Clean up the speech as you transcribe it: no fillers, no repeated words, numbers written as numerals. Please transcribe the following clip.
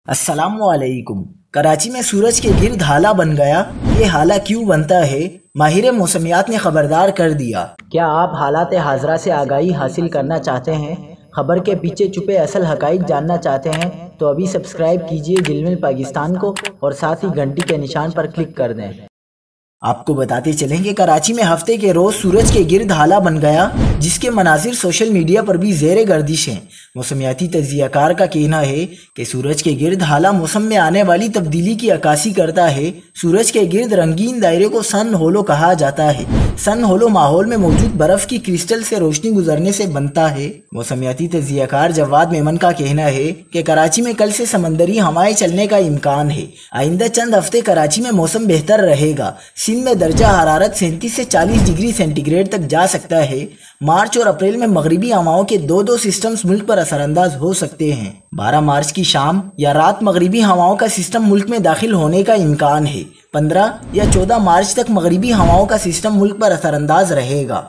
अस्सलाम वालेकुम। कराची में सूरज के गिर्द हाला बन गया। ये हाला क्यों बनता है, माहिर मौसमियात ने खबरदार कर दिया। क्या आप हालात हाजरा से आगाही हासिल करना चाहते हैं, खबर के पीछे छुपे असल हकाइक जानना चाहते हैं, तो अभी सब्सक्राइब कीजिए जिलमिल पाकिस्तान को और साथ ही घंटी के निशान पर क्लिक कर दें। आपको बताते चलें कि कराची में हफ्ते के रोज सूरज के गिर्द हाला बन गया, जिसके मनाजिर सोशल मीडिया पर भी ज़ेरे गर्दिश हैं। मौसमियाती तज्ज़ियाकार का कहना है कि सूरज के गिर्द हाला मौसम में आने वाली तब्दीली की अक्कासी करता है। सूरज के गिर्द रंगीन दायरे को सन होलो कहा जाता है। सन होलो माहौल में मौजूद बर्फ की क्रिस्टल से रोशनी गुजरने से बनता है। मौसमियाती तज्ज़ियाकार जवाद मेमन का कहना है कि कराची में कल से समंदरी हवाएं चलने का इम्कान है। आइंदा चंद हफ्ते कराची में मौसम बेहतर रहेगा। सिंध में दर्जा हरारत 37 से 40 डिग्री सेंटीग्रेड तक जा सकता है। मार्च और अप्रैल में मगरिबी हवाओं के दो सिस्टम्स मुल्क पर असरअंदाज हो सकते हैं। 12 मार्च की शाम या रात मगरिबी हवाओं का सिस्टम मुल्क में दाखिल होने का इम्कान है। 15 या 14 मार्च तक मगरिबी हवाओं का सिस्टम मुल्क पर असरअंदाज रहेगा।